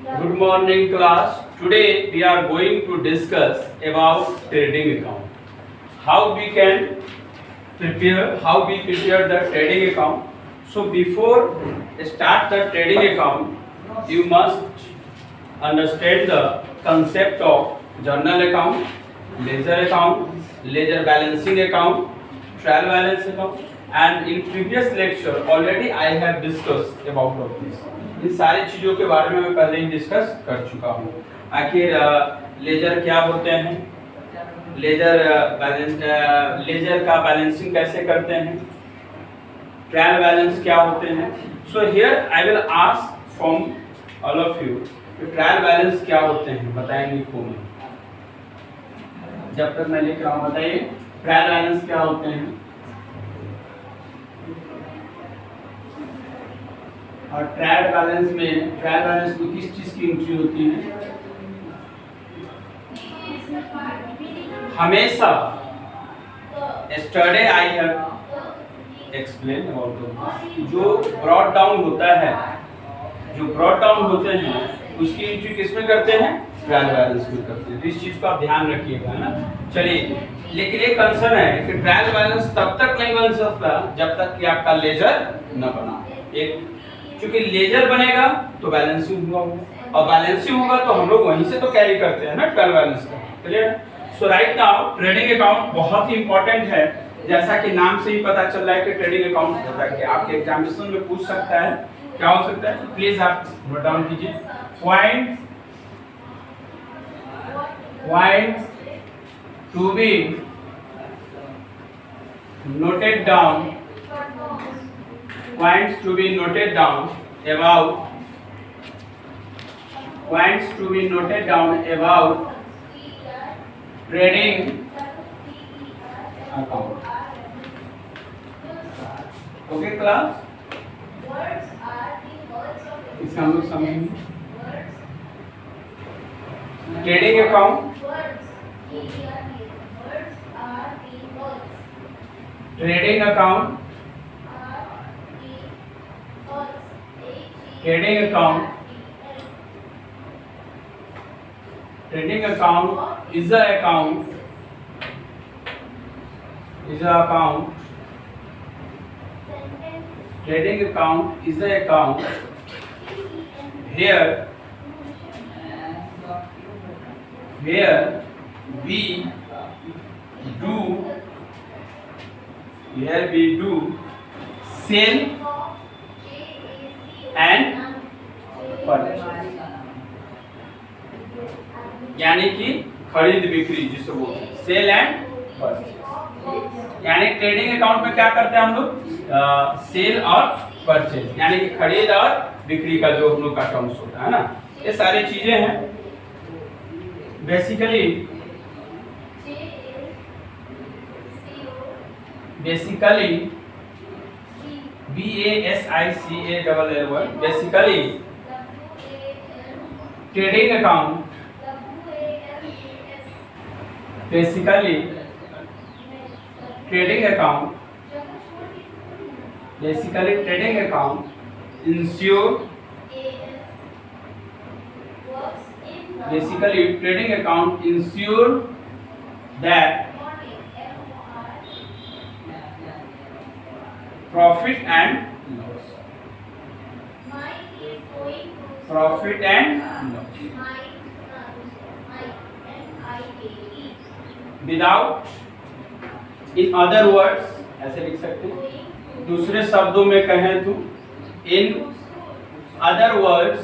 Good morning class. Today we are going to discuss about trading account. How we prepare the trading account. So before start the trading account, you must understand the concept of journal account, ledger balancing account, trial balance account, and in previous lecture already I have discussed about of this. इन सारी चीजों के बारे में मैं पहले ही discuss कर चुका हूँ. आखिर लेजर क्या होते हैं, लेजर का बैलेंसिंग कैसे करते हैं, ट्रायल बैलेंस क्या होते हैं. So here I will ask from all of you कि ट्रायल बैलेंस क्या होते हैं, बताएंगे कौन. जब तक मैं लिख रहा हूँ बताइए ट्रायल बैलेंस क्या होते हैं. और ट्रायल बैलेंस में किस चीज की एंट्री होती है. हमेशा yesterday I have explained about जो ब्रॉड डाउन होता है, जो ब्रॉड डाउन होते हैं उसकी एंट्री किस में करते हैं, ट्रायल बैलेंस में करते हैं. तो इस चीज को आप ध्यान रखिएगा, है ना. चलिए, लेकिन एक कंसर्न है कि ट्रायल बैलेंस तब तक नहीं बन सकता जब तक कि आपका लेजर न बना. एक क्योंकि लेजर बनेगा तो बैलेंसिंग होगा, और बैलेंसिंग होगा तो हम लोग वहीं से तो कैरी करते हैं ना ट्रायल बैलेंस का. क्लियर. सो राइट नाउ ट्रेडिंग अकाउंट बहुत ही इंपॉर्टेंट है. जैसा कि नाम से ही पता चल रहा है कि ट्रेडिंग अकाउंट होता है कि आपके एग्जामिनेशन में पूछ सकता है. क्या हो सकता है, प्लीज आप नोट डाउन कीजिए. Points to be noted down points to be noted down about trading account. Okay class, इसका हम लोग समझेंगे. Trading account, trading account is a account trading account is a account here we do sell and purchase, यानी कि खरीद बिक्री जिसे बोलते हैं सेल एंड परचेज. यानी ट्रेडिंग अकाउंट में क्या करते हैं हम लोग, सेल और परचेज, यानी कि खरीद और बिक्री का जो हम लोग का टर्म्स होता है ना. ये सारी चीजें हैं basically BASICALL basically trading account ensure that profit and loss without, in other words ऐसे लिख सकते हैं, दूसरे शब्दों में कहें तो in other words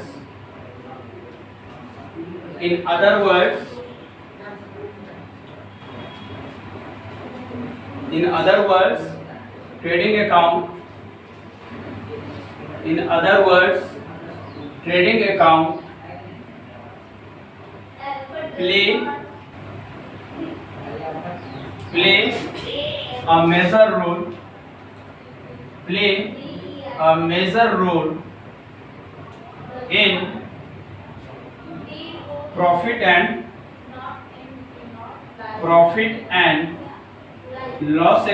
trading account play a major role in profit and loss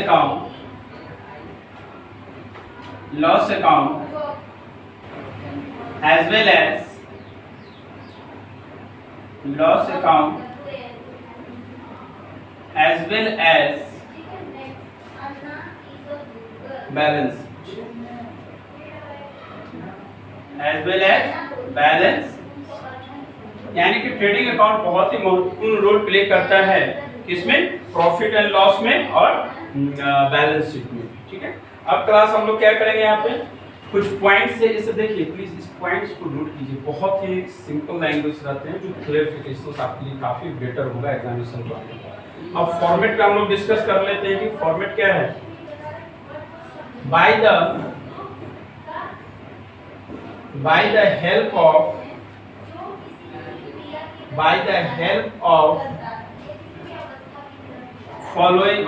account as well as loss account as well as balance यानी कि ट्रेडिंग अकाउंट बहुत ही महत्वपूर्ण रोल प्ले करता है किसमें, प्रॉफिट एंड लॉस में और बैलेंस शीट में। ठीक है, अब क्लास हम लोग क्या करेंगे, यहाँ पे कुछ पॉइंट्स है, इसे देखिए प्लीज, इस पॉइंट्स को नोट कीजिए। बहुत ही सिंपल लैंग्वेज रहते हैं जो क्लियरिफिकेशन आपके लिए काफी बेटर होगा एग्जामिनेशन का। अब फॉर्मेट पे हम लोग डिस्कस कर लेते हैं कि फॉर्मेट क्या है। Bye the help of following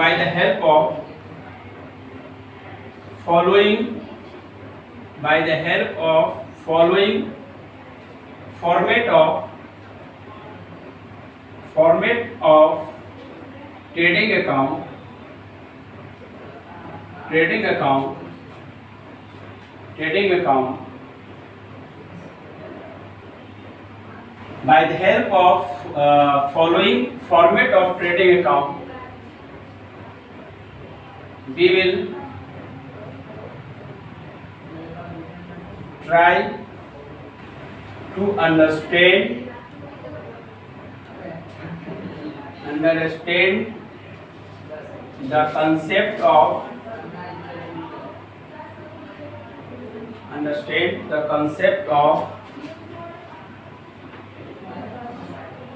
format of trading account by the help of following format of trading account, we will try to understand the concept of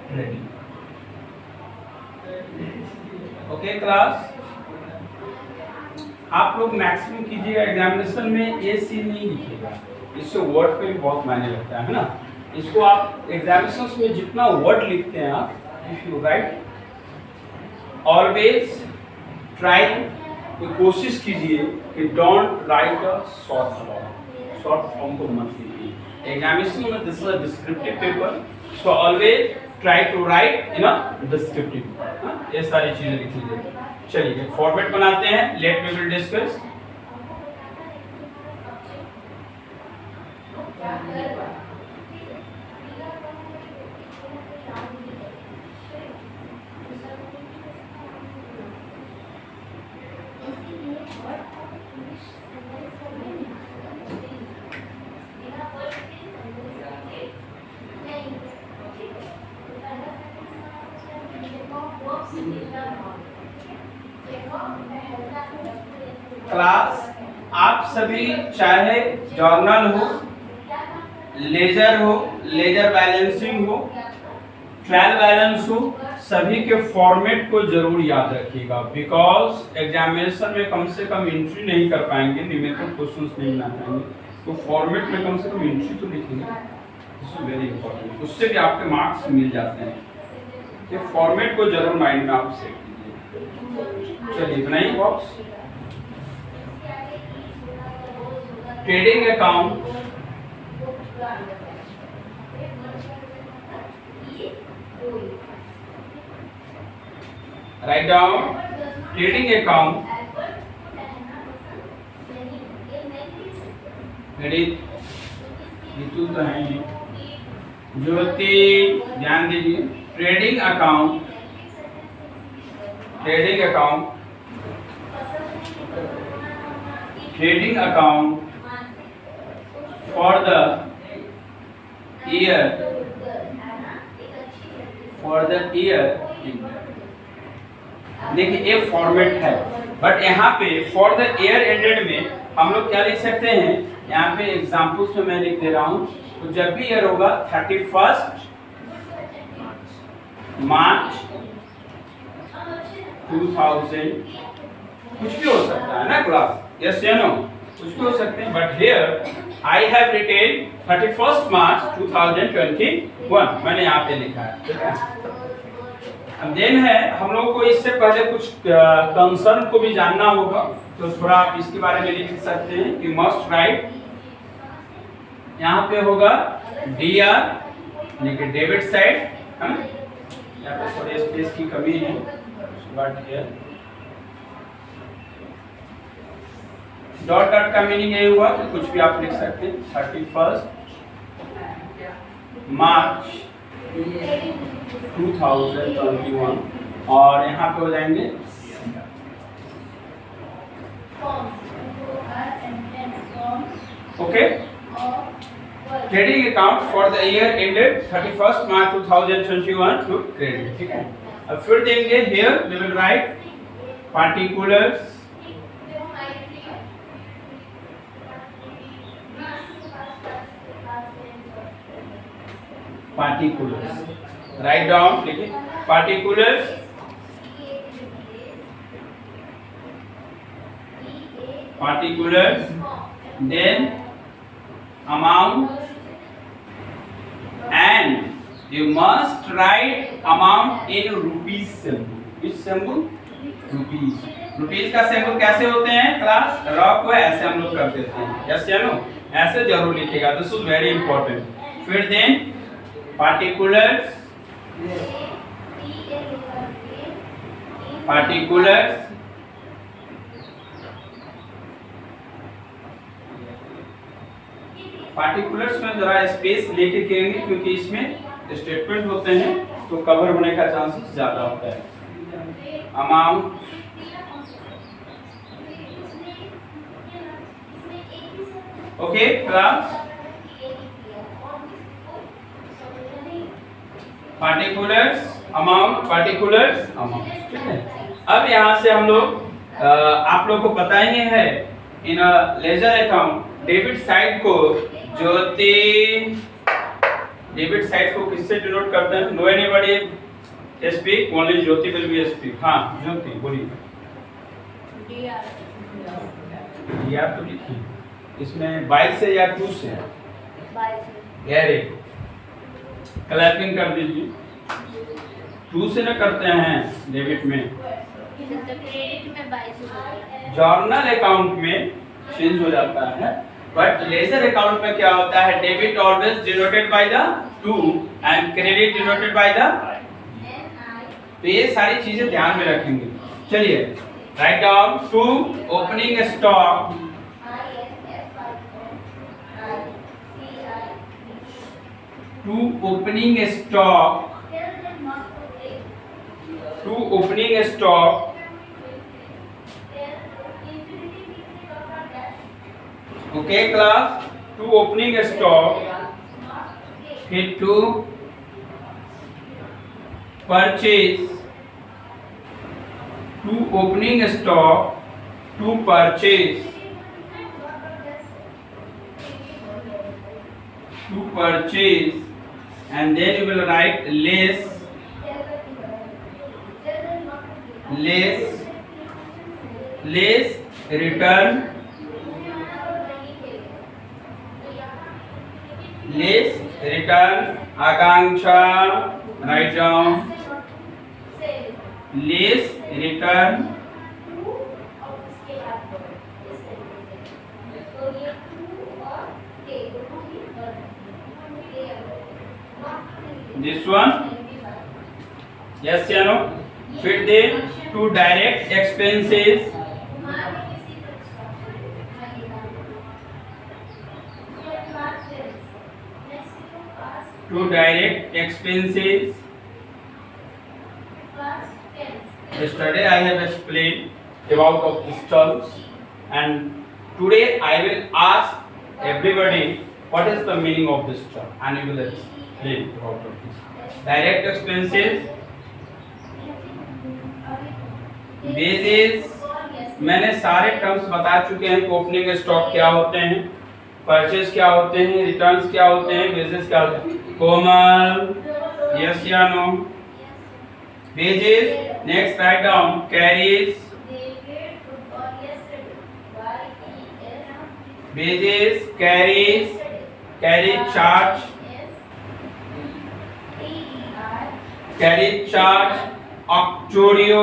trading. Okay class, आप लोग maximum कीजिएगा examination में ए सी नहीं लिखिएगा, इससे word पे भी बहुत मायने लगता है ना। इसको आप एग्जामिनेशन में जितना वर्ड लिखते हैं आप, if you write, always try, कोशिश कीजिए कि don't write a short form को मत लीजिए एग्जामिनेशन में। This is a descriptive paper, so always try to write in a descriptive. ये सारी चीजें लिख लीजिए। चलिए फॉर्मेट बनाते हैं, let we will discuss. Class, आप सभी चाहे जर्नल हो, लेजर बैलेंसिंग हो, ट्रायल बैलेंस हो, सभी के फॉर्मेट को जरूर याद रखिएगा, बिकॉज एग्जामिनेशन में कम से कम एंट्री नहीं कर पाएंगे, न्यूमेरिकल क्वेश्चंस नहीं बना पाएंगे, तो फॉर्मेट में कम से कम एंट्री तो लिखेंगे, दिस इज वेरी इंपॉर्टेंट, उससे भी आपके मार्क्स मिल जाते हैं। ये फॉर्मेट को जरूर माइंड में आप सेट कीजिए। चलिए बनाइए box. Trading account write down, trading account तो है ज्योति, ध्यान दीजिए। Trading account for the year देखिए ये फॉर्मेट है, बट यहाँ पे फॉर द ईयर एंडेड में हम लोग क्या लिख सकते हैं, यहाँ पे एग्जाम्पल्स में मैं लिख दे रहा हूँ। तो जब भी ईयर होगा 31 मार्च 2000, कुछ भी हो सकता है ना क्लास, यस या नो, कुछ भी हो सकते हैं, but here I have written 31 March 2021, मैंने यहाँ पे लिखा है, ठीक है। अब देन है हम लोग को इससे पहले कुछ कंसर्न को भी जानना होगा, तो थोड़ा आप इसके बारे में लिख सकते हैं कि मस्ट राइट, यहाँ पे होगा DR यानी कि डेबिट साइड, यहाँ पे थोड़े स्पेस की कमी है, बट हियर डॉट का मीनिंग ये हुआ कि कुछ भी आप लिख सकते हैं। 31 मार्च 2021 और यहाँ पे हो जाएंगे okay trading account for the year ended 31st March 2021 to credit, ठीक है। अब फिर देंगे here we will write particulars write down, लिखिए particulars then amount and you must write amount in rupees symbol. Which symbol? Rupees का symbol कैसे होते हैं क्लास? रॉ को ऐसे हम लोग कर देते हैं, यस या नो? ऐसे जरूर लिखिएगा, दिस इज वेरी इंपॉर्टेंट। फिर देन पार्टिकुलर्स में जरा स्पेस लेके करेंगे क्योंकि इसमें स्टेटमेंट होते हैं तो कवर होने का चांसेस ज्यादा होता है। Amount okay class, particulars amount, ठीक है। अब यहाँ से हम लोग आप लोग को पता ही है इन लेजर अकाउंट डेबिट साइड को डेबिट साइड को किससे डिनोट करते हैं? No anybody speak, only Jyoti will be speak. हाँ ज्योति बोलिए। डीआर तो लिखिए, इसमें 22 से या 2 से? 22 से। क्लैपिंग कर दीजिए। 2 से ना करते हैं डेबिट में, जर्नल अकाउंट में चेंज हो जाता है, बट लेजर अकाउंट में क्या होता है? Debit always denoted by the 2 and credit denoted by the. तो ये सारी चीजें ध्यान में रखेंगे। चलिए write down 2 opening stock, opening stock okay class, 2 opening stock, फिर 2 purchase, 2 opening stock, 2 purchase, 2 purchase, and then you will write less return, Akanksha write down less return this one, yes या no? फिर दे 2 direct expenses, Yesterday I have explained about of these terms, and today I will ask everybody what is the meaning of this term, and you will explain about this. Direct expenses, wages, मैंने सारे terms बता चुके हैं। Opening stock क्या होते हैं, purchase क्या होते हैं, रिटर्न्स क्या होते हैं, वेजेस क्या होते हैं। कोमल यस या no? Wages, next write down carriage, wages, carriage charge, octroi,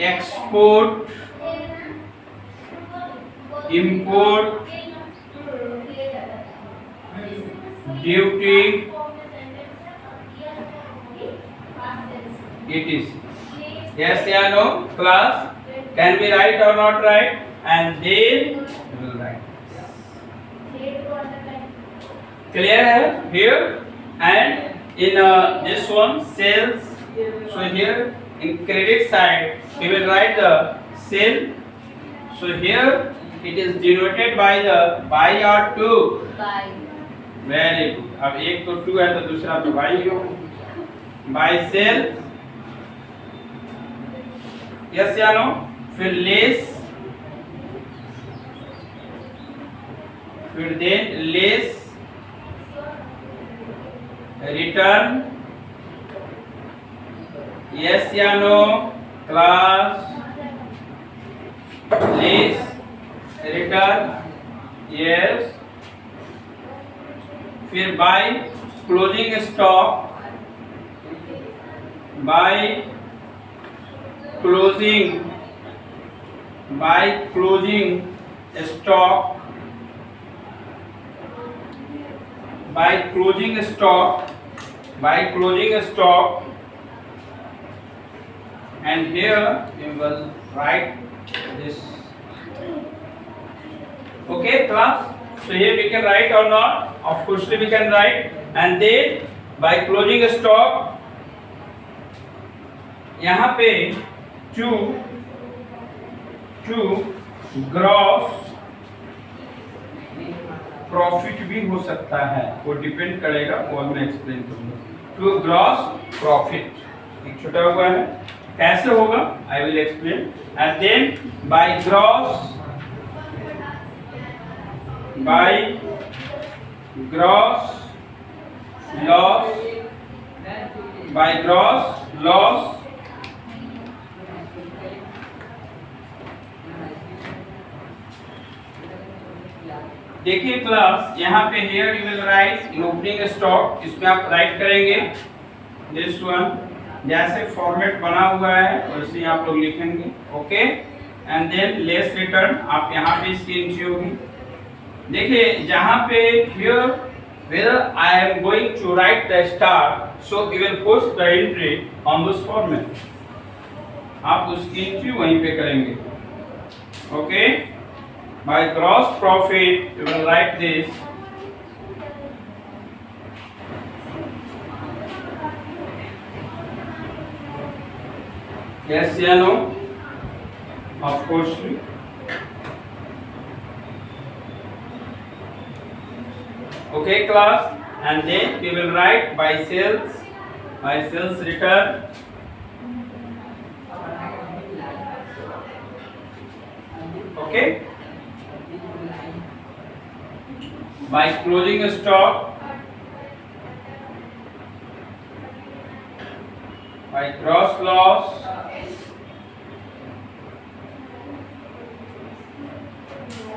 export, import, duty, ETC। Yes, yeah, no, class. Can we write or not write? And then we will write. Clear है here and in this one sales. So here in credit side we will write the sale. So here it is denoted by the by or to. By. Very good. अब एक तो to है तो दूसरा तो by ही होगा. By sale. Yes या no? फिर लेस. फिर देन लेस. Return. Yes या no? Class. Lease. Return. Yes. फिर bye closing stock. Bye closing stock. by closing stock and here we will write this. Okay class, so here we can write or not? Of course we can write. And then by closing stock यहाँ पे to gross profit भी हो सकता है, वो depend करेगा, वो मैं एक्सप्लेन करूंगा. टू ग्रॉस प्रॉफिट एक छुटा हुआ है, कैसे होगा I will explain. And then by gross loss देखिए क्लास यहाँ पे here you will write in opening stock. इसमें आप राइट करेंगे दिस वन, जैसे फॉर्मेट बना हुआ है वैसे ही आप लोग लिखेंगे. Okay and than less return आप यहाँ पे इसकी एंट्री होगी. देखिए जहाँ पे here whether I am going to write the star, so you will post the entry on this format. आप उसकी एंट्री वहीं पे करेंगे. Okay by gross profit you will write this. Yes या no? Of course. Okay class, and then we will write by sales return. Okay, by closing stock, by gross loss,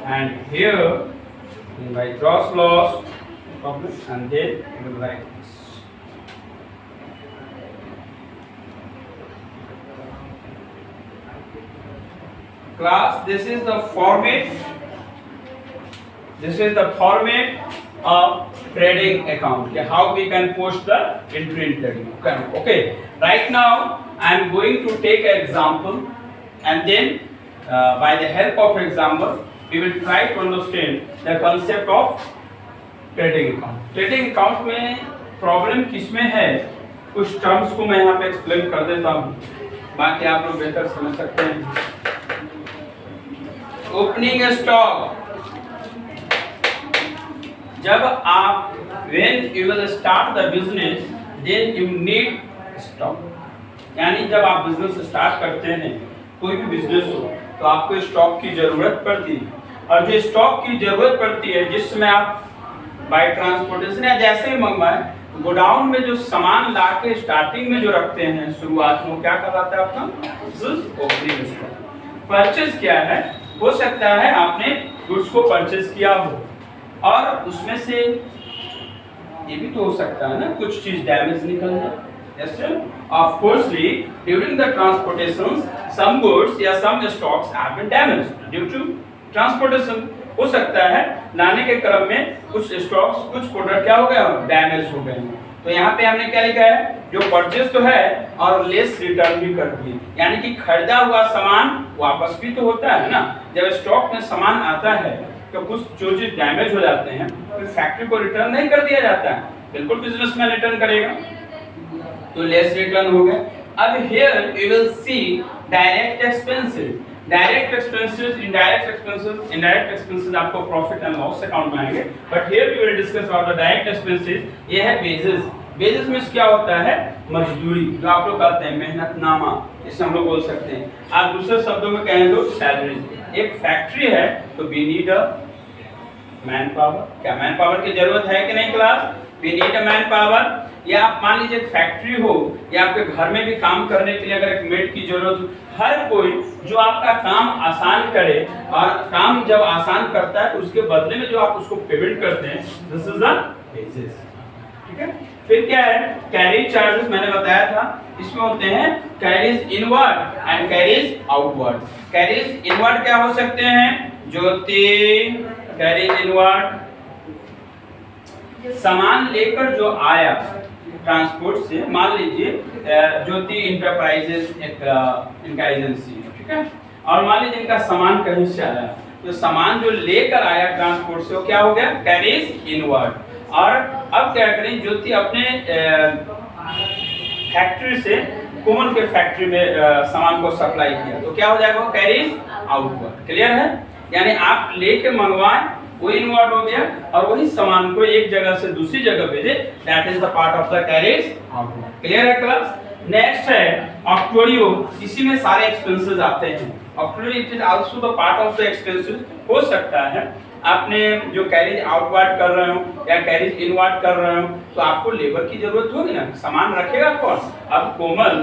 and here by gross loss, and then we will write this. Class, this is the format. This is the format of trading account. How we can post the entry in trading account. Okay. Right now I am going to take an example, and then by the help of example we will try to understand the concept of trading account. Trading account में problem किसमें है, कुछ terms को मैं यहाँ पे explain कर देता हूँ, बाकी आप लोग बेहतर समझ सकते हैं. ओपनिंग स्टॉक, जब आप when you will start the business then you need stock. यानी जब आप बिजनेस स्टार्ट करते हैं, कोई भी बिजनेस हो, तो आपको स्टॉक की जरूरत पड़ती है. और जो स्टॉक की जरूरत पड़ती है जिसमें आप बाय ट्रांसपोर्टेशन या जैसे ही मंगवाएं, गोडाउन में जो सामान ला के स्टार्टिंग में जो रखते हैं शुरुआत में, क्या कहलाता है आपका ओपनिंग स्टॉक. परचेज क्या है, हो सकता है आपने गुड्स को परचेज किया हो और उसमें से ये भी तो हो सकता है ना कुछ चीज डैमेज निकल जाए. Yes sir. Of course, during the transportation, some goods या some stocks have been damaged due to transportation. हो सकता है लाने के क्रम में कुछ स्टॉक्स, कुछ प्रोडक्ट क्या हो गए, डैमेज हो गए. तो यहाँ पे हमने क्या लिखा है, जो परचेज तो है और लेस रिटर्न भी कर दिए, यानी कि खरीदा हुआ सामान वापस भी तो होता है ना। जब स्टॉक में सामान आता है तो कुछ जो चीज डैमेज हो जाते हैं फिर फैक्ट्री को रिटर्न नहीं कर दिया जाता है, बिल्कुल बिजनेसमैन रिटर्न करेगा, तो लेस रिटर्न हो गया। अब here you will see direct expenses, direct expenses, indirect expenses आपको प्रॉफिट एंड लॉस अकाउंट में आएंगे, but here we will discuss about the direct expenses. ये है वेजेस। वेजेस में क्या होता है, मजदूरी, जो आप लोग कहते हैं मेहनतनामा, इसे हम लोग बोल सकते हैं। आप दूसरे शब्दों में कहें तो सैलरी। एक फैक्ट्री है तो we need a man power. क्या मैन पावर की जरूरत है कि नहीं class? We need a man power. या आप मान लीजिए एक फैक्ट्री हो या आपके घर में भी काम करने के लिए अगर एक मेड की जरूरत हो, हर कोई जो आपका काम आसान करे, और काम जब आसान करता है तो उसके बदले में जो आप उसको पेमेंट करते हैं, दिस इज द वेजेस। ठीक है। फिर क्या है, कैरिज चार्जेस मैंने बताया था, इसमें होते हैं carriage inward and carriage outward. Carriage inward क्या हो सकते हैं, ज्योति, कैरिज इनवर्ड सामान लेकर जो आया ट्रांसपोर्ट से, मान लीजिए ज्योति इंटरप्राइजेस एक इनका एजेंसी है, ठीक है, और मान लीजिए इनका सामान कहीं से आया, तो सामान जो लेकर आया ट्रांसपोर्ट से वो क्या हो गया, कैरिज इनवर्ड। और अब क्या करें, ज्योति अपने फैक्ट्री से कोमल के फैक्ट्री में सामान को सप्लाई किया, तो क्या हो जाएगा, कैरिज आउटवर्ड। क्लियर है? यानी आप लेके मंगवाएं, वो इनवर्ड हो गया, और वही सामान को एक जगह से दूसरी जगह भेजे, that is the part of the carriage outward. Clear है क्लास? नेक्स्ट है ऑक्टोरियो। इसी में सारे एक्सपेंसेस आते हैं। Octroi it is also the part of the expenses. हो सकता है आपने जो कैरिज आउटवर्ड कर रहे हो या कैरिज इनवर्ड कर रहे हो, तो आपको लेबर की जरूरत होगी ना, सामान रखेगा कौन? अब कोमल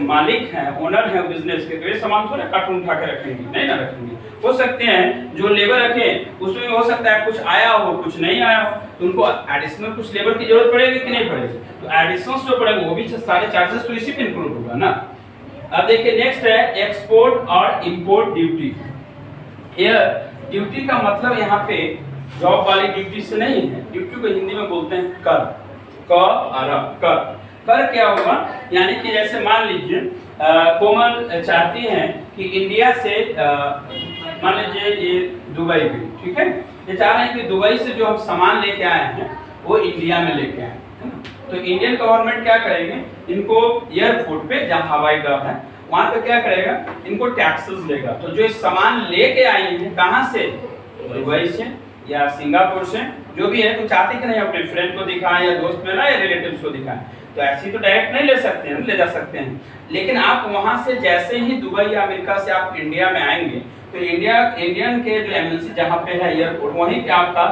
मालिक हैं, ओनर हैं बिजनेस के, तो ये सामान थोड़ा कार्टून उठा के रखेंगे, नहीं ना रखेंगे। हो सकते हैं जो लेबर रखें उसमें हो सकता है कुछ आया हो कुछ नहीं आया हो, तो उनको एडिशनल कुछ लेबर की जरूरत पड़ेगी कि नहीं पड़ेगी, तो एडिशनल जो पड़ेगा वो भी सारे चार्जेस तो इसी पे इंक्लूड होगा ना। अब देखिए नेक्स्ट है एक्सपोर्ट और इंपोर्ट ड्यूटी। हियर ड्यूटी का मतलब यहाँ पे जॉब वाली ड्यूटी से नहीं है, ड्यूटी को हिंदी में बोलते हैं कर। कर क्या होगा, यानी कि जैसे मान लीजिए कोमल चाहती हैं कि इंडिया से मान लीजिए ये दुबई गई, ठीक है, ये चाह रहे हैं कि दुबई से जो हम सामान लेके आए हैं वो इंडिया में लेके आए, तो इंडियन गवर्नमेंट क्या करेगी, इनको एयरपोर्ट पे जहाँ हवाई अड्डा है वहाँ पे क्या करेगा, इनको टैक्सेस लेगा। तो जो सामान लेके आई है कहाँ से, दुबई से या सिंगापुर से, जो भी है, तो चाहते कि नहीं अपने फ्रेंड को दिखाएं या दोस्त में ना या रिलेटिव्स को दिखाएं, तो ऐसी तो डायरेक्ट नहीं ले सकते हैं, ले जा सकते हैं, लेकिन आप वहाँ से जैसे ही दुबई या अमेरिका से आप इंडिया में आएंगे, तो इंडियन के जो एमएनसी जहाँ पे है एयरपोर्ट, वहीं पे आपका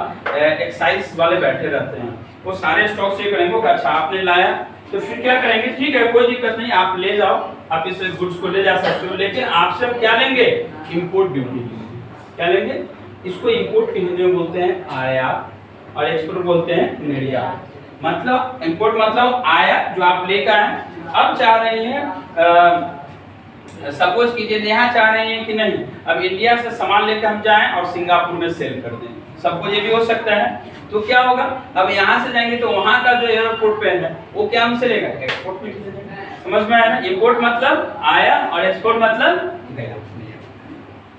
एक्साइज वाले बैठे रहते हैं, वो सारे स्टॉक चेक करेंगे, अच्छा आपने लाया, तो फिर क्या करेंगे, ठीक है कोई दिक्कत नहीं, आप ले जाओ, आप इस गुड्स को ले जा सकते हो, लेकिन आपसे हम क्या लेंगे, इंपोर्ट ड्यूटी। क्या लेंगे, इसको इंपोर्ट की हिंदी में बोलते हैं आयात और एक्सपोर्ट बोलते हैं निर्यात। मतलब इंपोर्ट मतलब आयात जो आप लेकर आए, अब चाह रहे हैं सपोज कीजिए यहाँ चाह रहे हैं कि नहीं, अब इंडिया से सामान लेकर हम जाएं और सिंगापुर में सेल कर दें, सपोज ये भी हो सकता है, तो क्या होगा, अब यहाँ से जाएंगे तो वहाँ का जो एयरपोर्ट पे है वो क्या हमसे लेगा, एक्सपोर्ट में लेगा। समझ में आया ना, इंपोर्ट मतलब आया और एक्सपोर्ट मतलब गया।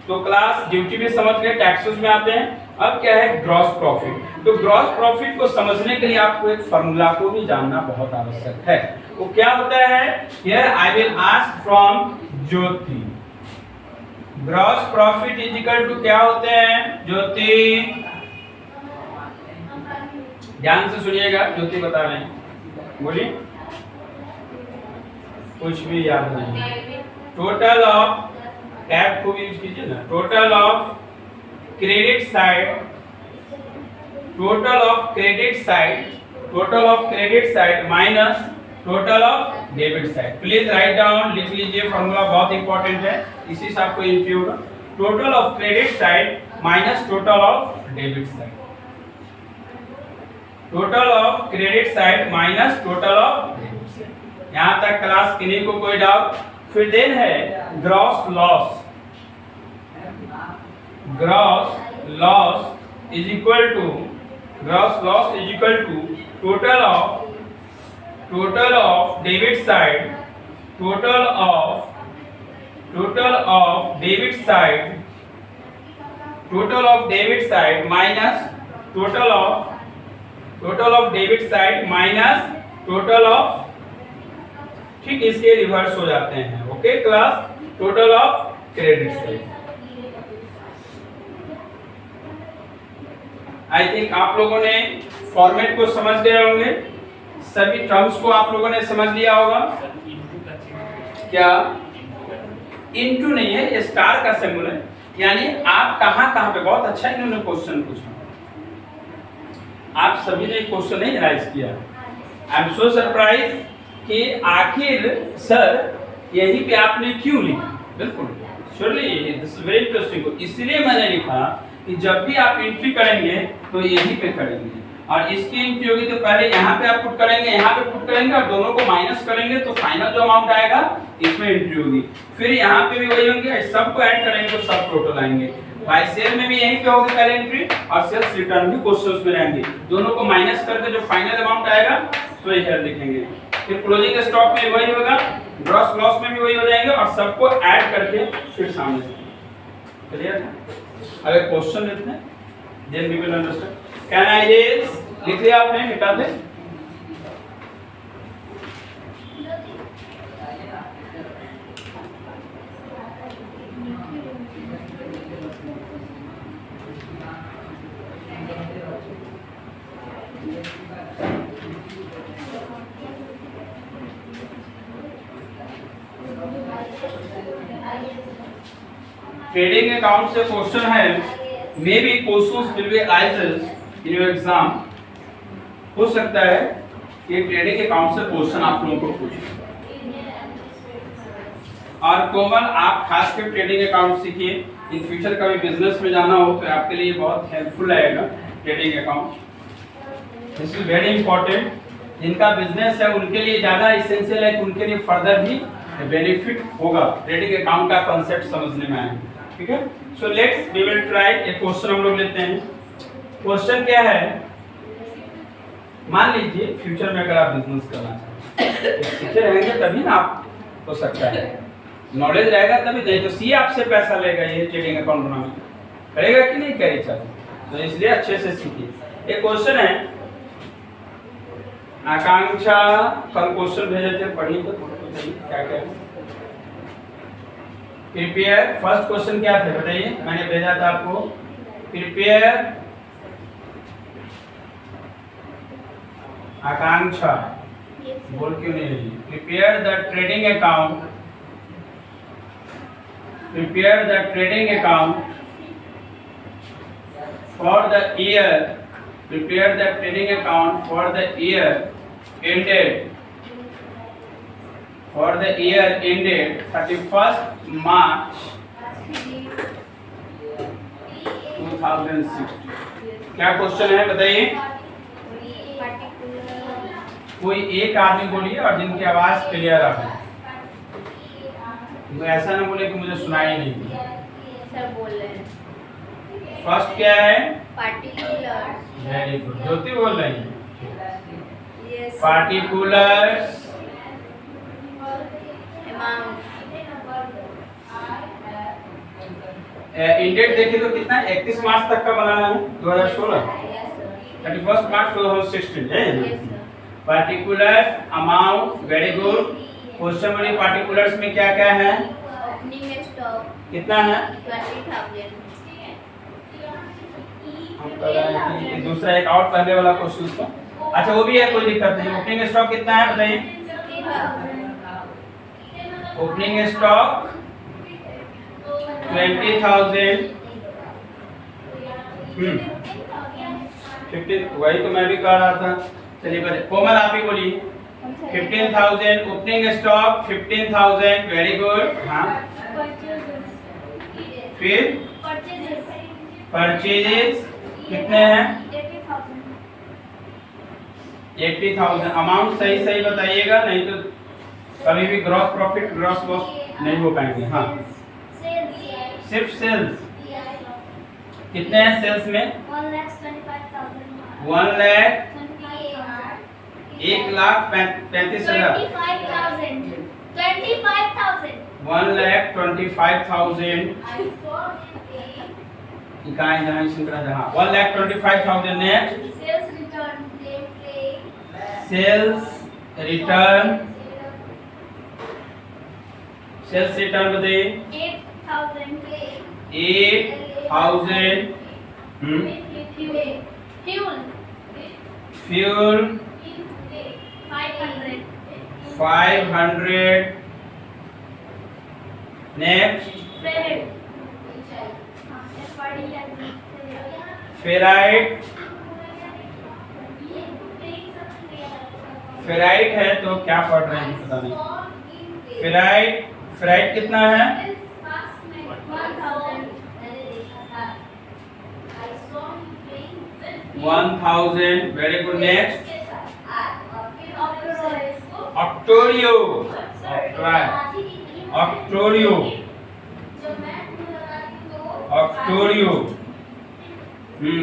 तो क्लास ड्यूटी भी समझ गए, टैक्सेस में आते हैं। अब क्या है ग्रॉस प्रॉफिट। तो ग्रॉस प्रॉफिट को समझने के लिए आपको एक फार्मूला को भी जानना बहुत आवश्यक है। वो क्या होता है, here I will ask from Jyoti, gross profit is equal to क्या होते हैं, ज्योति ध्यान से सुनिएगा, ज्योति बता रहे हैं, बोलिए, कुछ भी याद नहीं, टोटल ऑफ टैब को भी यूज कीजिए ना, total of credit side, total of credit side, total of credit side minus total of debit side. Please write down, लिख लीजिए, फॉर्मूला बहुत इंपॉर्टेंट है, इसी से आपको एंट्री होगा, total of credit side minus total of debit side, total of credit side minus total of debit side. यहाँ तक क्लास किन्हीं को कोई डाउट? फिर देन है gross loss, gross loss is equal to, gross loss is equal to total of total of debit side minus total of debit side minus total of, ठीक इसके reverse हो जाते हैं। Okay class, total of credit side. I think आप लोगों ने format को समझ गए होंगे, सभी टर्म्स को आप लोगों ने समझ लिया होगा। क्या इनटू नहीं है, ये स्टार का सिंबल है, यानी आप कहां पे, बहुत अच्छा इन्होंने क्वेश्चन पूछा, आप सभी ने क्वेश्चन नहीं राइज किया। आई एम सो सरप्राइज कि आखिर सर यहीं पे आपने क्यों लिखा। बिल्कुल surely this is very interesting, इसलिए मैंने लिखा कि जब भी आप एंट्री करेंगे तो यहीं पे करेंगे, और इसकी एंट्री होगी तो पहले यहाँ पे आप पुट करेंगे, यहाँ पे पुट करेंगे और दोनों को माइनस करेंगे तो फाइनल जो अमाउंट आएगा इसमें एंट्री होगी। फिर यहाँ पे भी वही होंगे, सबको ऐड करेंगे तो सब टोटल आएंगे। बाय सेल में भी यहीं पे होगी पहले एंट्री, और सेल्स रिटर्न भी क्वेश्चंस में रहेंगे, दोनों को माइनस करके जो फाइनल अमाउंट आएगा तो ये लिखेंगे। फिर क्लोजिंग स्टॉक में वही होगा, ग्रॉस लॉस में भी वही हो जाएंगे, और सबको ऐड करके फिर सामने से। क्लियर है? अगर क्वेश्चन लेते हैं then we will understand. Can I erase लिख लिया आपने, मिटा दे। ट्रेडिंग अकाउंट से क्वेश्चन है, may be questions will be raises in your exam. हो सकता है कि ट्रेडिंग अकाउंट से क्वेश्चन आप लोगों को पूछे, और कोमल आप खास कर ट्रेडिंग अकाउंट सीखिए, इन फ्यूचर कभी बिजनेस में जाना हो तो आपके लिए बहुत हेल्पफुल रहेगा trading account. This is very important, जिनका बिजनेस है उनके लिए ज़्यादा इसेंशियल है कि उनके लिए फर्दर भी बेनिफिट होगा ट्रेडिंग अकाउंट का कंसेप्ट समझने में आए। ठीक है, so let's we will try. एक क्वेश्चन हम लोग लेते हैं। क्वेश्चन क्या है, मान लीजिए फ्यूचर में अगर आप बिजनेस करना चाहते हैं, सीखे रहेंगे तभी ना आप हो सकता है, नॉलेज रहेगा तभी, नहीं तो सी आपसे पैसा लेगा ये ट्रेडिंग अकाउंट बनाने, करेगा कि नहीं करेगा, तो इसलिए अच्छे से सीखिए। एक क्वेश्चन है, आकांक्षा कल क्वेश्चन भेजे थे, पढ़िए तो क्या क्या प्रिपेयर। फर्स्ट क्वेश्चन क्या थे बताइए, मैंने भेजा था आपको, प्रिपेयर आकांक्षा, बोल क्यों नहीं रही, prepare the trading account, prepare the trading account for the year, prepare the trading account for the year ended, for the year ended 31st March 2016। क्या क्वेश्चन है बताइए, कोई एक आदमी बोलिए और जिनकी आवाज क्लियर आ, तो ऐसा ना बोले कि मुझे सुनाई नहीं। सर बोल रहे हैं। फर्स्ट क्या है, पार्टिकुलर्स। वेरी गुड, ज्योति बोल रही है। यस। पार्टिकुलर्स इंडेट देखिए तो कितना 31 मार्च तक का बनाना है 2016, 31 मार्च 2016 है। Particular amount, very good. Question बड़ी पार्टिकुलर्स में क्या क्या है, ओपनिंग स्टॉक कितना है, 20,000। हम कर रहे हैं कि दूसरा एक और पहले वाला क्वेश्चन का, अच्छा वो भी है, कोई दिक्कत नहीं। ओपनिंग स्टॉक कितना है बताइए, ओपनिंग स्टॉक 20,000। 15, वही तो मैं भी कह रहा था। चलिए बताइए, कोमल आप ही बोलिए। 15,000 ओपनिंग स्टॉक, 15,000, वेरी गुड। हाँ, फिर परचेजेस कितने हैं, 80,000। अमाउंट सही सही बताइएगा, नहीं तो कभी भी ग्रॉस प्रॉफिट ग्रॉस लॉस नहीं हो पाएंगे। हाँ, सिर्फ सेल्स कितने हैं, सेल्स में 1,25,000। 1,25,000 1,35,000 1,25,000 इकाई जहाँ संख्या जहाँ 1,25,000 नेक्स्ट सेल्स रिटर्न बताइए 8,000 फ्यूल 500 नेक्स्ट फेराइट है तो क्या पढ़ रहे हैं पता नहीं फेराइट कितना है 1,000 वेरी गुड नेक्स्ट ऑक्टोरियो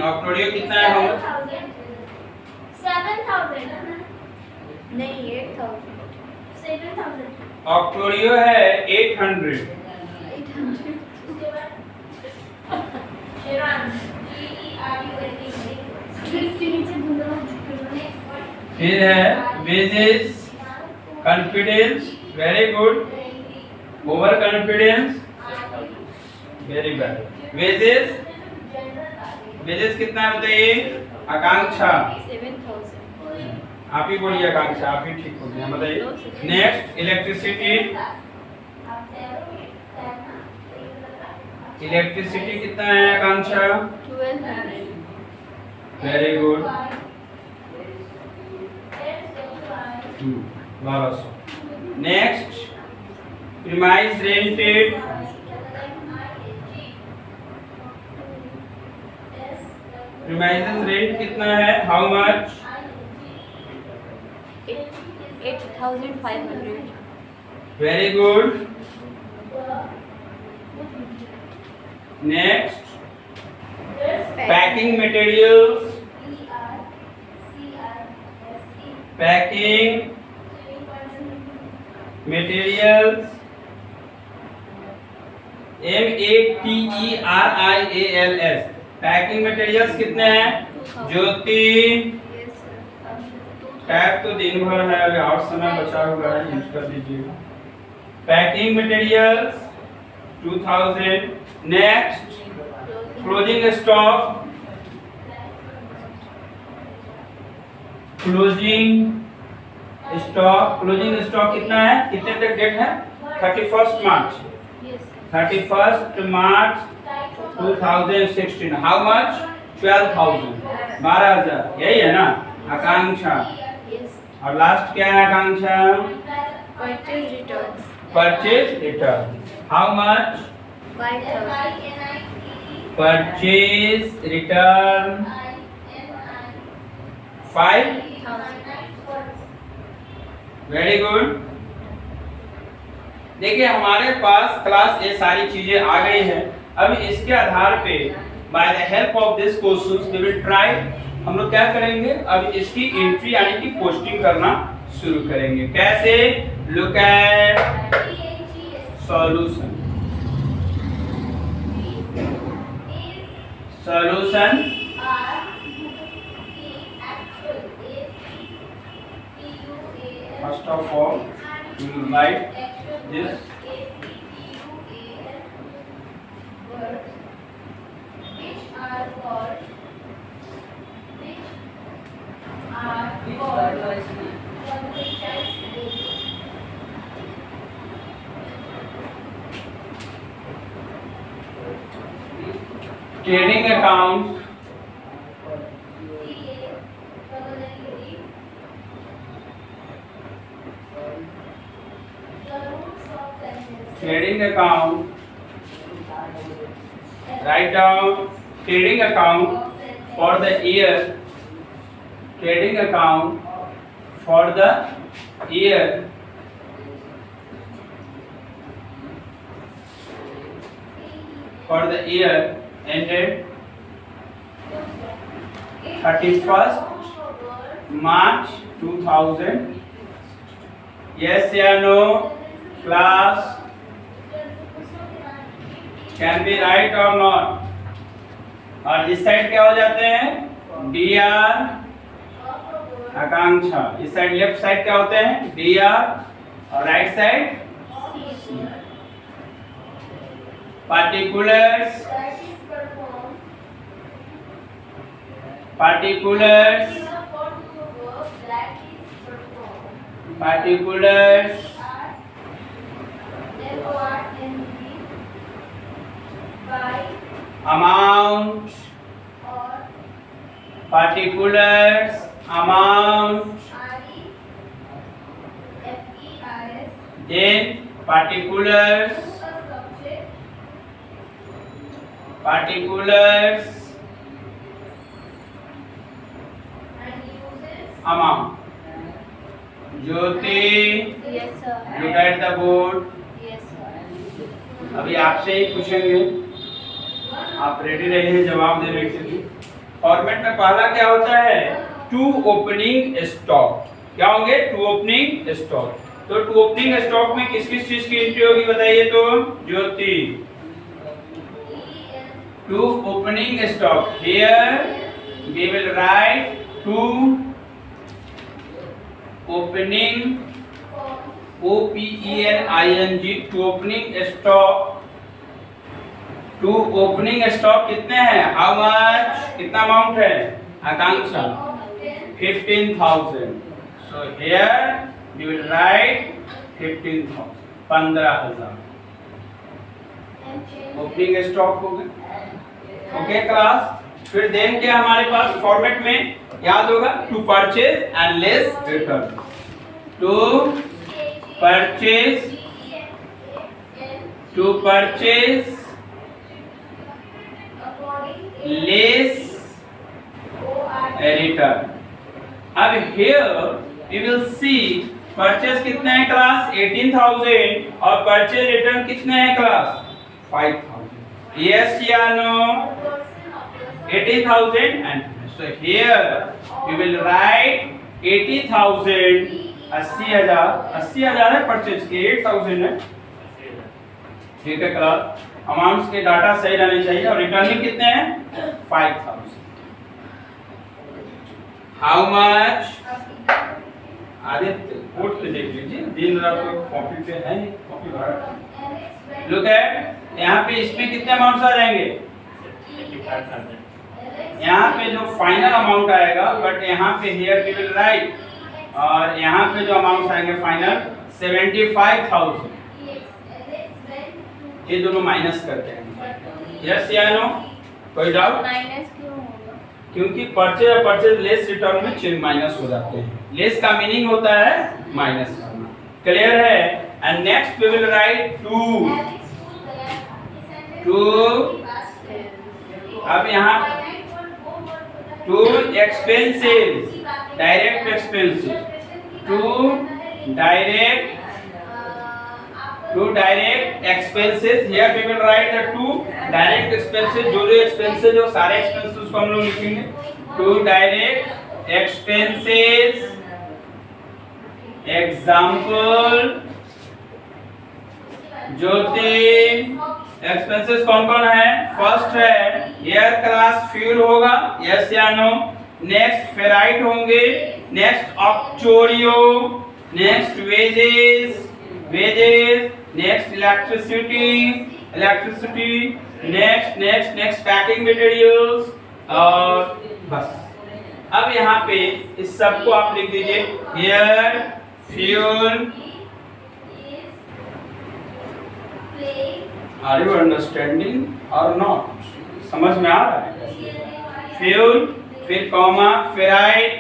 ऑक्टोरियो कितना है 7,000 नहीं 8,000 7,000 ऑक्टोरियो है 800 फिर है wages confidence very good over confidence very bad wages कितना है बताइए आकांक्षा 7,000 आप ही बोलिए आकांक्षा आप ही ठीक बोलिए बताइए नेक्स्ट इलेक्ट्रिसिटी कितना है आकांक्षा 1,200 very good 1200 next premise rented premises rent कितना है how much 8,500 very good next packing materials packing materials MATERIALS packing materials कितने हैं ज्योति टैब तो दिन भर है अभी और समय बचा हुआ है यूज कर लीजिएगा packing materials 2,000 next closing stock closing stock कितना है कितने तक डेट है 31st मार्च 2016 हाउ मच 12,000 12,000 यही है ना आकांक्षा और लास्ट क्या है Akanksha purchase return how much 5,000 purchase return 5 very good देखिए हमारे पास क्लास ये सारी चीजें आ गई है अब इसके आधार पे by the help of this questions we will try हम लोग क्या करेंगे अब इसकी एंट्री यानी कि पोस्टिंग करना शुरू करेंगे कैसे look at solution first of all we will write this trading account write down trading account for the year ended 31st March 2000. Yes या no? Class can be right or not? और इस side क्या हो जाते हैं? DR आकांक्षा. इस side left side क्या होते हैं? DR और right side particulars. Particulars amount. Particulars amount. Then particulars amount. Jyoti, Yes sir. look at the board. Yes sir. अभी आपसे ही पूछेंगे, आप रेडी रहिए जवाब देने के लिए. फॉर्मेट में पहला क्या होता है? To opening stock. क्या होंगे? To opening stock. तो टू ओपनिंग स्टॉक में किस किस चीज की एंट्री होगी बताइए तो? Jyoti. To opening stock. Here we will write to opening OPENING. To opening stock. To opening stock कितने हैं? How much? कितना अमाउंट है? Akanksha 15,000. So here we will write 15,000. 15,000 opening stock हो गए. Okay class. फिर देन क्या हमारे पास फॉर्मेट में याद होगा? To purchase and less return. To purchase less return. अब here we will see purchase कितने हैं क्लास? 18,000 और परचेज रिटर्न कितने हैं क्लास? 5,000. यस या no? 18,000 and so here we will write 80,000. 80,000 है परचेज के. 8,000 है. ठीक है क्लास. अमाउंट्स के डाटा सही रहने चाहिए. और रिटर्निंग कितने हैं? 5,000. How much? आदित्य कोड पे देख लीजिए. दिन रात कॉपी पे है. कॉपी भरा. Look at. यहाँ पे इसमें कितने अमाउंट्स आ जाएंगे? यहाँ पे जो फाइनल अमाउंट आएगा, बट यहाँ पे हियर वी विल राइट, और यहाँ पे जो अमाउंट आएंगे फाइनल 75,000. ये दोनों माइनस करते हैं. यस या नो? कोई डाउट? माइनस क्यों होगा? क्योंकि परचेज और परचेज लेस रिटर्न में चिन्ह माइनस हो जाते हैं. लेस का मीनिंग होता है माइनस करना. क्लियर है? And next we will write 2. अब यहाँ 2 expenses, direct expenses. 2 direct expenses. Here we will write the 2 direct expenses. जो एक्सपेंसेस जो सारे एक्सपेंसेस को हम लोग लिखेंगे. 2 direct expenses. Example Jyoti. Expenses कौन कौन है? फर्स्ट है एयर क्लास फ्यूल होगा. यस या नो? नेक्स्ट फेराइट होंगे. Next octroi. Next wages. Next electricity. Next packing materials. और बस. अब यहाँ पे इस सबको आप लिख दीजिए. Air fuel. Are you understanding or not? समझ में आ रहा है? फ्यूल, फिर कॉमा फेराइट,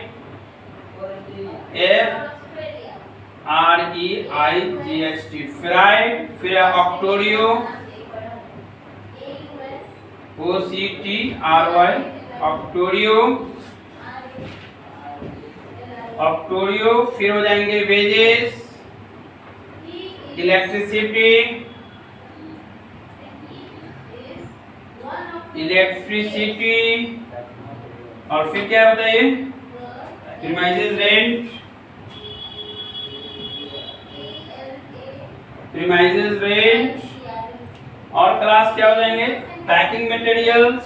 FREIGHT फेराइट. फिर ऑक्टोरियो, OCTRY ऑक्टोरियो. फिर हो जाएंगे वेजेस, इलेक्ट्रिसिटी, और फिर क्या बताइए? प्रीमाइसेस रेंट, प्रीमाइसेस रेंज, और क्लास क्या हो जाएंगे? Packing materials,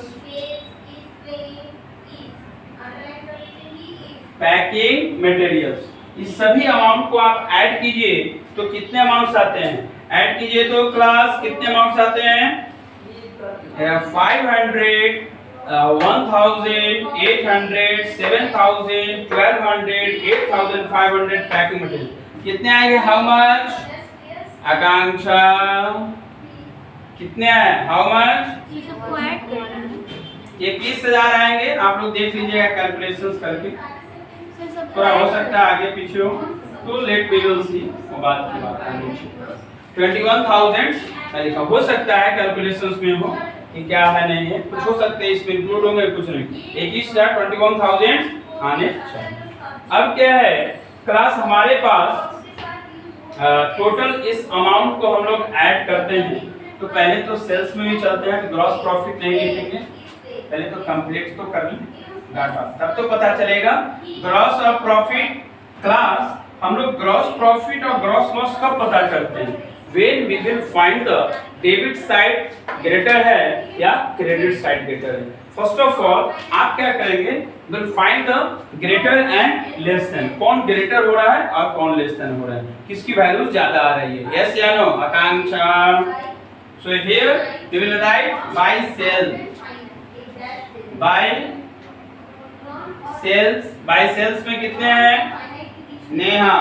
packing materials. इस सभी अमाउंट को आप ऐड कीजिए तो कितने अमाउंट्स आते हैं? ऐड कीजिए तो क्लास कितने अमाउंट्स आते हैं? 500, 1000, 800, 7000, 1200, 8500 पैकिंग मटेरियल। कितने आएंगे? How much? आकांक्षा कितने आए? How much? ये सबको ऐड करना है। 21,000 आएंगे। आप लोग देख लीजिएगा कैलकुलेशंस करके, सर सब थोड़ा हो सकता है आगे पीछे हो तो लेट वी विल सी, वो बात की बात है। 21,000 मैं लिखा, हो सकता है कैलकुलेशंस में हो कि क्या है नहीं है, कुछ हो सकते हैं इसमें इंक्लूड होंगे, कुछ नहीं। 21,000 21,000 आने चाहिए। अब क्या है क्लास, हमारे पास टोटल इस अमाउंट को हम लोग ऐड करते हैं तो पहले तो सेल्स में भी चलते हैं, ग्रॉस प्रॉफिट नहीं लिखेंगे, पहले तो कंप्लीट तो कर लें डाटा, तब तो पता चलेगा ग्रॉस और प्रॉफिट। क्लास हम लोग ग्रॉस प्रॉफिट और ग्रॉस लॉस कब पता करते हैं? When we will find the debit side greater है या क्रेडिट साइड ग्रेटर है। फर्स्ट ऑफ ऑल आप क्या करेंगे? Will find the greater and less than. कौन ग्रेटर हो रहा है और कौन लेस देन हो रहा है, किसकी वैल्यू ज्यादा आ रही है, यस या no? Akanksha, so here we will write by sales, by sales में कितने हैं? नेहा,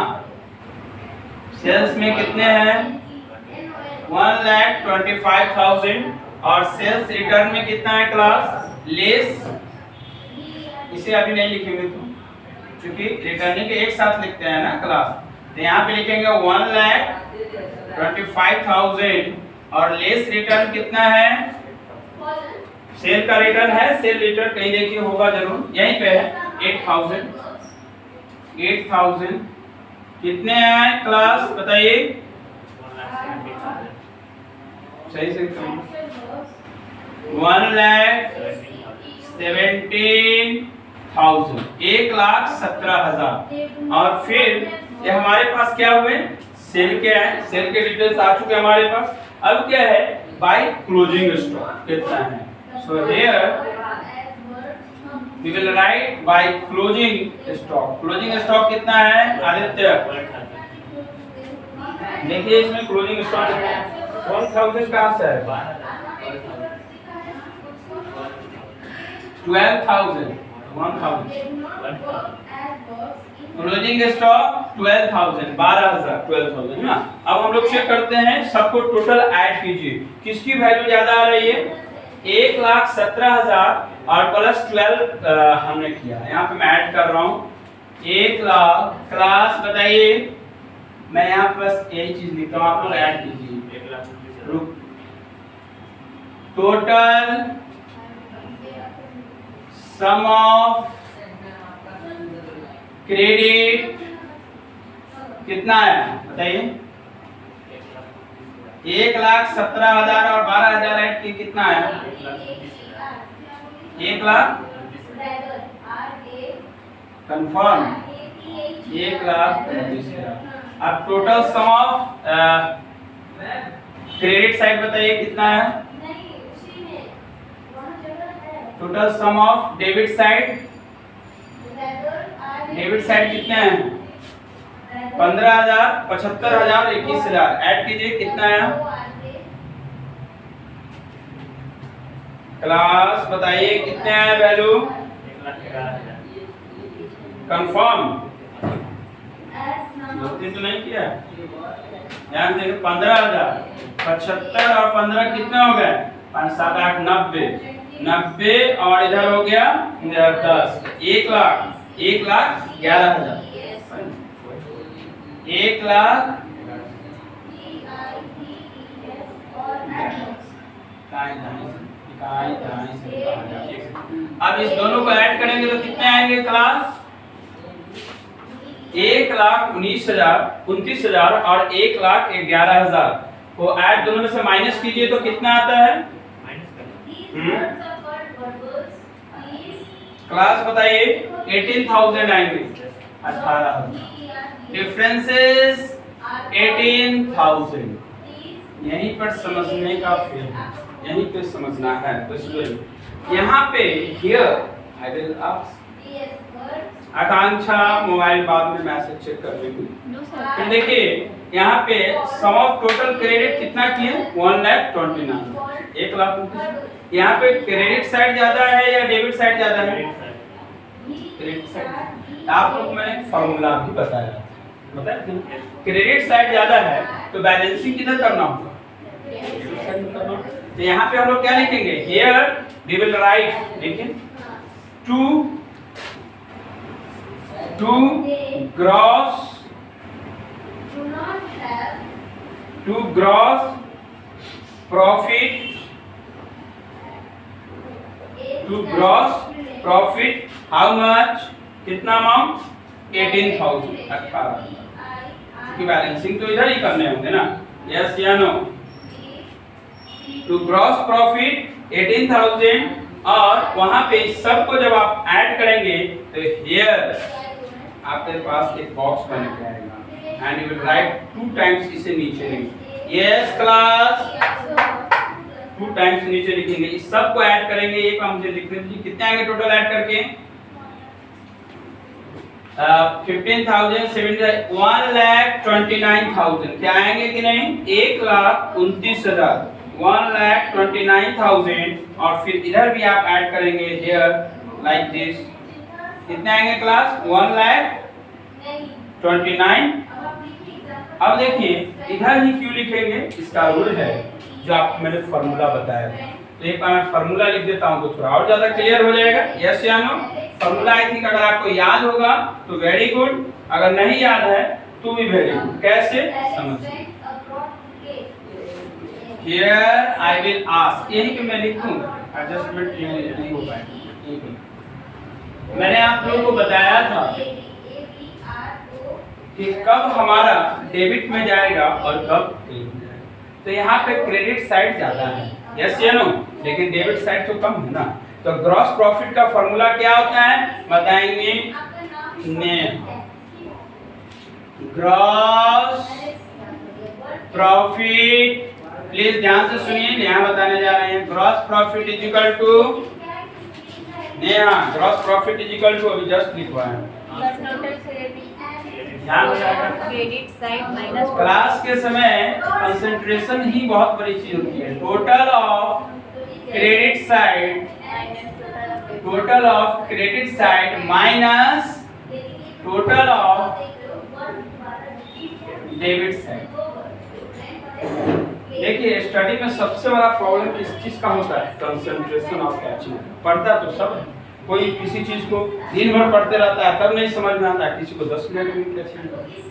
सेल्स में कितने हैं? 1,25,000। और सेल्स रिटर्न में कितना है क्लास? लेस, इसे अभी नहीं लिखेंगे तो, क्योंकि रिटर्निंग के एक साथ लिखते हैं ना क्लास, तो यहाँ पे लिखेंगे 1,25,000 और लेस रिटर्न कितना है? सेल का रिटर्न है, सेल रिटर्न कहीं देखिए होगा जरूर, यहीं पे है 8,000। 8,000 कितने आए क्लास बताइए? सही से 1,17,000, 1,17,000। और फिर ये हमारे पास क्या हुए? सेल के हैं, सेल के डिटेल्स आ चुके हमारे पास। अब क्या है? बाय क्लोजिंग स्टॉक कितना है? So here we will write by closing stock. Closing stock कितना है आदित्य? देखिए इसमें क्लोजिंग स्टॉक 1,000 कहां से है? 12,000, 1,000 क्लोजिंग स्टॉक 12,000, 12,000 ना। अब हम लोग चेक करते हैं, सबको टोटल ऐड कीजिए, किसकी वैल्यू ज्यादा आ रही है? 1,17,000 और प्लस 12 हमने किया, यहाँ पे मैं ऐड कर रहा हूँ 1,00,000। क्लास बताइए, मैं यहाँ पे बस यही चीज लिखता हूँ, आप लोग ऐड कीजिए। टोटल सम ऑफ क्रेडिट कितना है बताइए? 1,17,000 और 12,000 ऐड की कितना है? 1,00,000 कंफर्म, 1,35,000। अब total sum of credit side बताइए कितना है? Total sum of debit side, debit side कितने हैं? 15,000, 75,000, 21,000 ऐड कीजिए कितना है? क्लास बताइए कितने हैं वैल्यू? कंफर्म, गलती तो नहीं किया? ध्यान देखिए 15,000, 75 और 15 कितने हो गए? 5, 7, 8, 90, 90 और इधर हो गया 10, 1,00,000, 1,11,000, 1,00,000। अब इस दोनों को ऐड करेंगे तो कितने आएंगे क्लास? 1,19,000, 29,000 और 1,11,000 को ऐड दोनों में से माइनस कीजिए तो कितना आता है? क्लास बताइए 18,000 आएंगे, 18,000। डिफरेंसेस 18,000, यहीं पर समझने का फेल है, यहीं पे समझना है। तो स्टूडेंट यहाँ पे here I will ask Akanksha mobile बाद में मैसेज चेक कर लेगी। नो तो सर। देखिए यहाँ पे सम ऑफ टोटल क्रेडिट कितना किए 1,29,000 1,29,000। यहाँ पे क्रेडिट साइड ज्यादा है या डेबिट साइड ज्यादा है? Credit side. आप लोग मैंने फॉर्मूला भी बताया क्रेडिट साइड ज्यादा है तो बैलेंसिंग किधर करना होगा? तो यहाँ पे हम लोग क्या लिखेंगे? हियर वी विल राइट, देखिए to gross profit how much, कितना अमाउंट 18,000 18,000, क्योंकि बैलेंसिंग तो इधर ही करने होंगे ना। यस या नो? टू ग्रॉस प्रॉफिट 18,000 और वहां पे सबको जब आप ऐड करेंगे तो हियर आपके पास एक बॉक्स बन के आएगा and you will write 2 times इसे नीचे लिखेंगे। यस क्लास, 2 टाइम्स नीचे लिखेंगे, इस सब को ऐड करेंगे। ये काम मुझे लिखने दीजिए, कितने आएंगे टोटल ऐड करके? 15,000 1,29,000 क्या आएंगे कि नहीं? 1,29,000 1,29,000 और फिर इधर भी आप ऐड करेंगे हियर लाइक दिस, कितने आएंगे क्लास? 1,29,000। अब देखिए इधर ही क्यों लिखेंगे, इसका रूल है जो आपको मैंने फॉर्मूला बताया था। तो एक बार मैं फॉर्मूला लिख देता हूँ तो थोड़ा और ज्यादा क्लियर हो जाएगा। यस या नो? फॉर्मूला आई थिंक अगर आपको याद होगा तो वेरी गुड, अगर नहीं याद है तो भी वेरी गुड। कैसे समझिए, हियर आई विल आस्क, यही पे मैं लिखूं, एडजस्टमेंट नहीं हो पाएगा। मैंने आप लोगों को बताया था कि कब हमारा डेबिट में जाएगा और कब क्रेडिट में जाएगा। तो यहाँ पे क्रेडिट साइड ज्यादा है, यस या नो? लेकिन डेबिट साइड तो कम है ना। तो ग्रॉस प्रॉफिट का फॉर्मूला क्या होता है बताएंगे? ग्रॉस प्रॉफिट, प्लीज ध्यान से सुनिए, यहाँ बताने जा रहे हैं। Gross profit is equal to Neha, gross profit is equal to अभी जस्ट लिखवा है, ध्यान हो जाएगा। क्रेडिट साइड माइनस क्लास के समय कंसंट्रेशन ही बहुत बड़ी चीज होती है। Total of credit side minus total of debit side. देखिए स्टडी में सबसे बड़ा प्रॉब्लम किस चीज का होता है? Concentration of catching. पढ़ता तो सब है, कोई किसी चीज को दिन भर पढ़ते रहता है तब नहीं समझ में आता है, किसी को 10 मिनट में catching.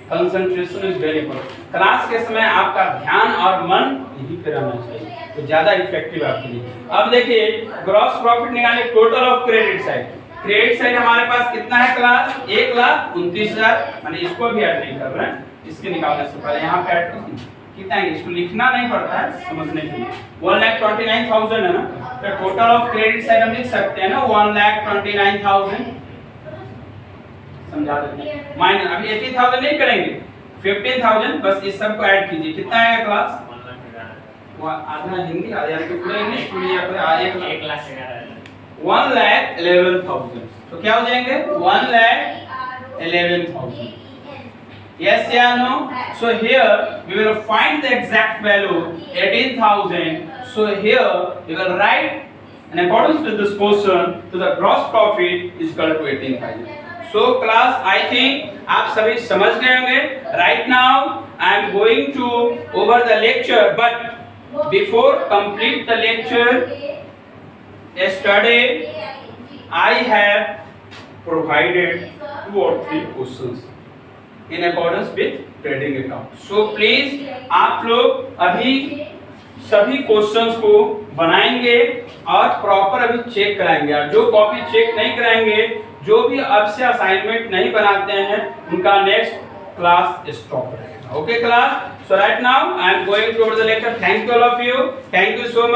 Concentration is very important. Class के समय आपका ध्यान और मन यहीं पे रहना चाहिए तो ज्यादा इफेक्टिव आपके लिए। अब देखिए ग्रॉस प्रॉफिट निकाले total of credit side. Credit side हमारे पास कितना है क्लास? 1,29,000, मैंने इसको भी ऐड नहीं कर रहे हैं, इसके निकालने से पहले यहाँ पे ऐड कर कितना है, इसको लिखना नहीं पड़ता है समझने के लिए। 1,29,000 है ना, तो टोटल ऑफ क्रेडिट साइड हम लिख सकते हैं ना 1,29,000, समझा देते हैं। माइनस अभी 80,000 नहीं करेंगे, 15,000 बस इस सब को ऐड कीजिए, कितना आएगा क्लास? आधा हिंदी आधा पूरा इंग्लिश पूरी आधा 1,11,000। तो क्या हो जाएंगे 1,11,000। Yes या no? So here we will find the exact value 18,000. So here we will write in accordance with this question to the gross profit is equal to 18,000. So class I think आप सभी समझ गए होंगे। Right now I am going to over the lecture, but before complete the lecture, yesterday I have provided 2 or 3 questions in accordance with trading account. So please आप लोग अभी सभी questions को बनाएंगे और प्रॉपर अभी चेक कराएंगे। और जो कॉपी चेक नहीं कराएंगे, जो भी अब से असाइनमेंट नहीं बनाते हैं, उनका नेक्स्ट क्लास स्टॉप रहेगा। Okay class, so right now I am going to the lecture. Thank you all of you, thank you so much.